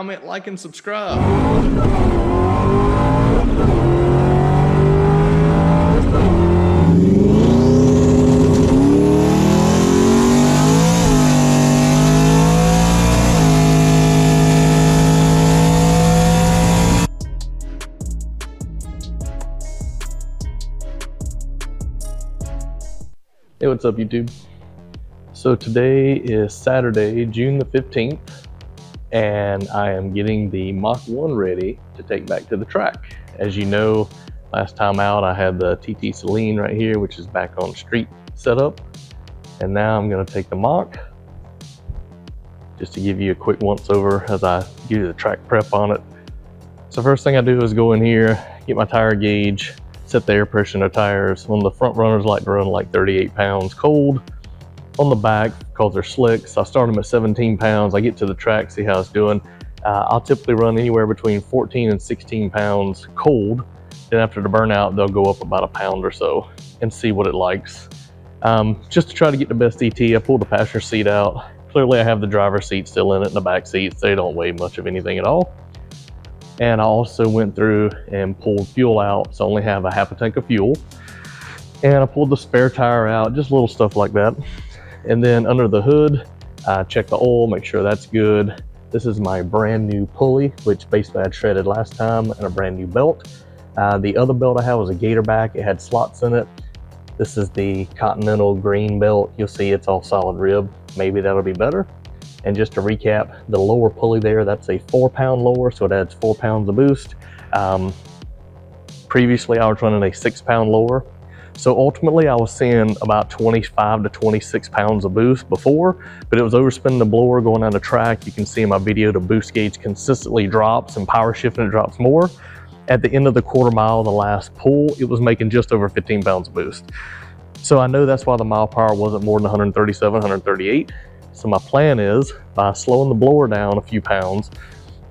comment, like, and subscribe. Hey, what's up YouTube? So today is Saturday, June the 15th, and I am getting the Mach1 ready to take back to the track. As you know, last time out I had the TTSaleen right here, which is back on street setup, and now I'm going to take the Mach just to give you a quick once over as I give you the track prep on it. So first thing I do is go in here, get my tire gauge, set the air pressure in the tires. On the front runners like to run like 38 pounds cold. On the back, because they're slick, so I start them at 17 pounds. I get to the track, see how it's doing. I'll typically run anywhere between 14 and 16 pounds cold. Then after the burnout, they'll go up about a pound or so and see what it likes. Just to try to get the best ET, I pulled the passenger seat out. Clearly I have the driver's seat still in it, and the back seats, they don't weigh much of anything at all. And I also went through and pulled fuel out, so I only have a half a tank of fuel. And I pulled the spare tire out, just little stuff like that. And then under the hood, I check the oil, make sure that's good. This is my brand new pulley, which basically I shredded last time, and a brand new belt. The other belt I had was a gator back, it had slots in it. This is the Continental green belt. You'll see it's all solid rib. Maybe that'll be better. And just to recap, the lower pulley there, that's a 4-pound lower, so it adds 4 pounds of boost. Previously, I was running a 6-pound lower. So ultimately, I was seeing about 25 to 26 pounds of boost before, but it was overspinning the blower going down the track. You can see in my video, the boost gauge consistently drops, and power shifting it drops more. At the end of the quarter mile, the last pull, it was making just over 15 pounds of boost. So I know that's why the mile per hour wasn't more than 137, 138. So my plan is, by slowing the blower down a few pounds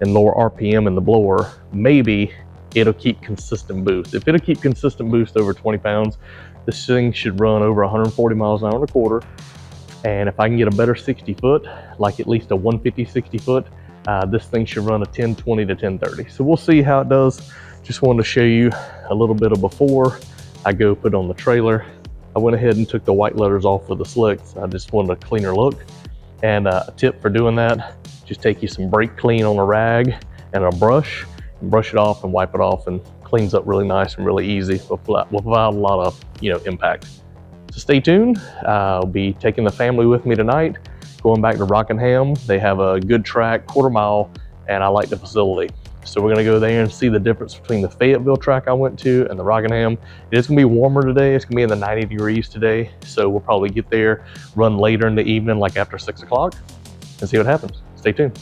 and lower RPM in the blower, maybe it'll keep consistent boost. If it'll keep consistent boost over 20 pounds, this thing should run over 140 miles an hour and a quarter. And if I can get a better 60 foot, like at least a 150, 60 foot, this thing should run a 1020 to 1030. So we'll see how it does. Just wanted to show you a little bit of before I go put on the trailer. I went ahead and took the white letters off with the slicks. I just wanted a cleaner look. And a tip for doing that, just take you some brake clean on a rag and a brush, and brush it off and wipe it off, and cleans up really nice and really easy without a lot of impact. So stay tuned. I'll be taking the family with me tonight, going back to Rockingham. They have a good track, quarter mile, and I like the facility. So we're gonna go there and see the difference between the Fayetteville track I went to and the Rockingham. It's gonna be warmer today. It's gonna be in the 90 degrees today. So we'll probably get there, run later in the evening, like after 6 o'clock, and see what happens. Stay tuned.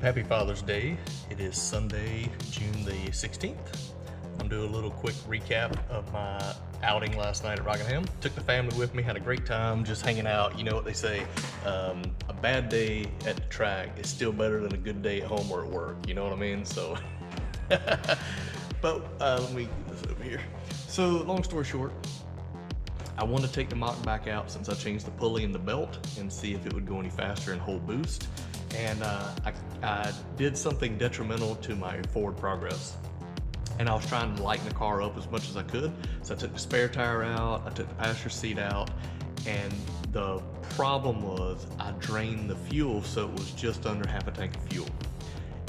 Happy Father's Day. It is Sunday, June the 16th. I'm doing a little quick recap of my outing last night at Rockingham. Took the family with me, had a great time just hanging out. You know what they say, a bad day at the track is still better than a good day at home or at work. You know what I mean? So, but let me get this over here. So long story short, I want to take the Mach back out since I changed the pulley and the belt and see if it would go any faster and hold boost. And I did something detrimental to my forward progress. And I was trying to lighten the car up as much as I could. So I took the spare tire out, I took the passenger seat out, and the problem was I drained the fuel so it was just under half a tank of fuel.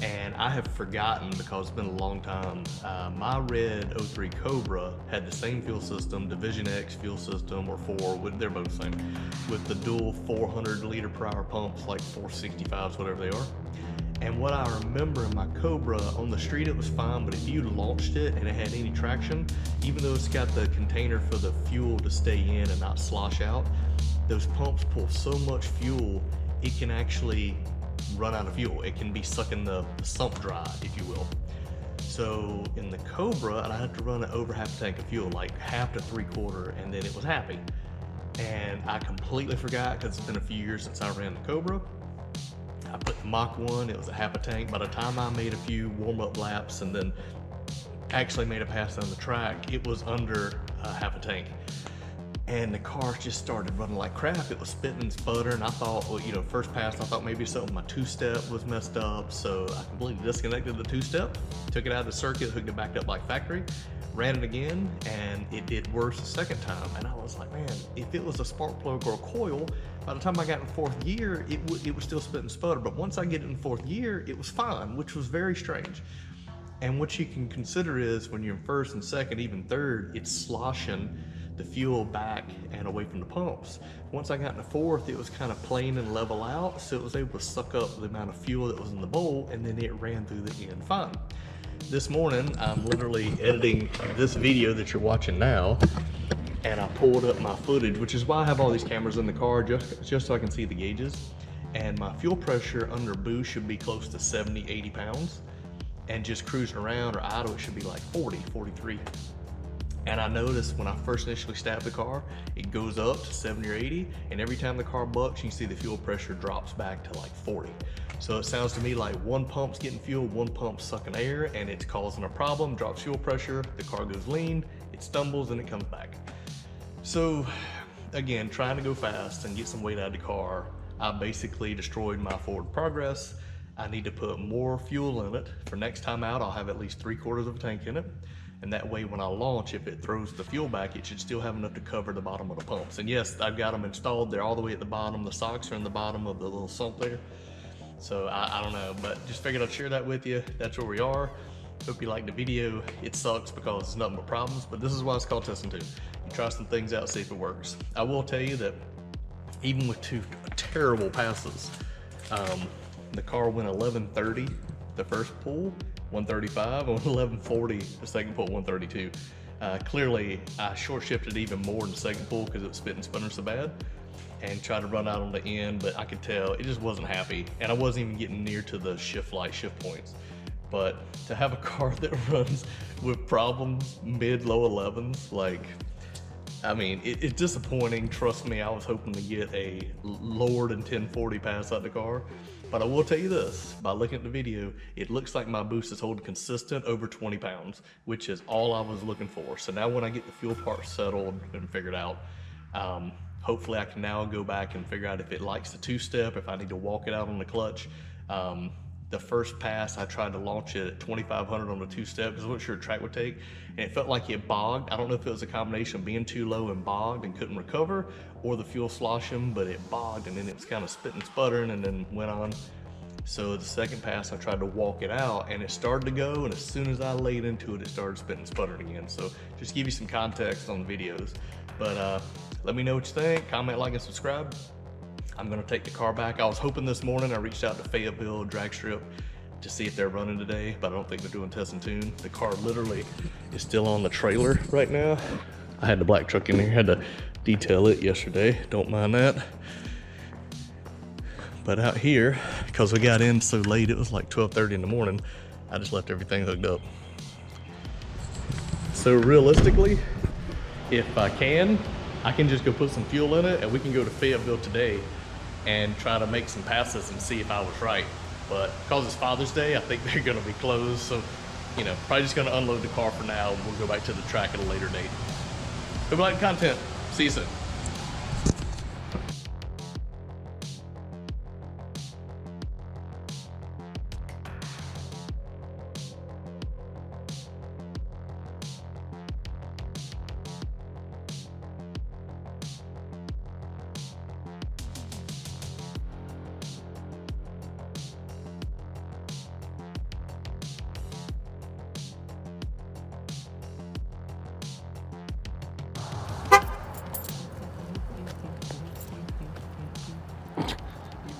And I have forgotten, because it's been a long time, my red 03 Cobra had the same fuel system, Division X fuel system, or 4, they're both the same, with the dual 400 liter per hour pumps, like 465s, whatever they are. And what I remember in my Cobra, on the street it was fine, but if you launched it and it had any traction, even though it's got the container for the fuel to stay in and not slosh out, those pumps pull so much fuel, it can actually run out of fuel. It can be sucking the sump dry, if you will. So in the Cobra, I had to run it over half a tank of fuel, like half to 3/4, and then it was happy. And I completely forgot, because it's been a few years since I ran the Cobra. I put the Mach1, it was a half a tank. By the time I made a few warm-up laps and then actually made a pass down the track, it was under half a tank. And the car just started running like crap. It was spitting and sputtering. I thought, well, you know, first pass, I thought maybe something, my two-step was messed up. So I completely disconnected the two-step, took it out of the circuit, hooked it back up like factory, ran it again, and it did worse the second time. And I was like, man, if it was a spark plug or a coil, by the time I got in fourth gear, it was still spit and sputter. But once I get in fourth gear, it was fine, which was very strange. And what you can consider is when you're in first and second, even third, it's sloshing the fuel back and away from the pumps. Once I got into fourth, it was kind of plain and level out, so it was able to suck up the amount of fuel that was in the bowl, and then it ran through the end fine. This morning, I'm literally editing this video that you're watching now, and I pulled up my footage, which is why I have all these cameras in the car, just so I can see the gauges. And my fuel pressure under boost should be close to 70, 80 pounds. And just cruising around or idle, it should be like 40, 43. And I noticed when I first initially stabbed the car, it goes up to 70 or 80, and every time the car bucks, you can see the fuel pressure drops back to like 40. So it sounds to me like one pump's getting fuel, one pump's sucking air, and it's causing a problem, drops fuel pressure, the car goes lean, it stumbles, and it comes back. So again, trying to go fast and get some weight out of the car, I basically destroyed my forward progress. I need to put more fuel in it. For next time out, I'll have at least 3/4 of a tank in it. And that way when I launch, if it throws the fuel back, it should still have enough to cover the bottom of the pumps. And yes, I've got them installed. They're all the way at the bottom. The socks are in the bottom of the little sump there. So I don't know, but just figured I'd share that with you. That's where we are. Hope you liked the video. It sucks because it's nothing but problems, but this is why it's called testing too. You try some things out, see if it works. I will tell you that even with 2 terrible passes, the car went 1130 the first pull, 135, on 1140 the second pull, 132. Clearly I short shifted even more in the second pull because it was spitting spinner so bad, and tried to run out on the end, but I could tell it just wasn't happy, and I wasn't even getting near to the shift points. But to have a car that runs with problems mid-low 11s, like, I mean, it's disappointing. Trust me, I was hoping to get a lower than 1040 pass out the car. But I will tell you this, by looking at the video, it looks like my boost is holding consistent over 20 pounds, which is all I was looking for. So now when I get the fuel part settled and figured out, hopefully I can now go back and figure out if it likes the two-step, if I need to walk it out on the clutch. The first pass, I tried to launch it at 2,500 on the two-step because I wasn't sure the track would take, and it felt like it bogged. I don't know if it was a combination of being too low and bogged and couldn't recover, or the fuel sloshing, but it bogged, and then it was kind of spitting, sputtering, and then went on. So the second pass, I tried to walk it out, and it started to go, and as soon as I laid into it, it started spitting, sputtering again. So just to give you some context on the videos. But let me know what you think. Comment, like, and subscribe. I'm gonna take the car back. I was hoping this morning, I reached out to Fayetteville Drag Strip to see if they're running today, but I don't think they're doing test and tune. The car literally is still on the trailer right now. I had the black truck in here, had to detail it yesterday. Don't mind that. But out here, because we got in so late, it was like 12:30 in the morning, I just left everything hooked up. So realistically, if I can just go put some fuel in it and we can go to Fayetteville today and try to make some passes and see if I was right. But because it's Father's Day, I think they're gonna be closed. So, you know, probably just gonna unload the car for now and we'll go back to the track at a later date. Hope you like the content. See you soon.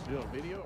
Doing video?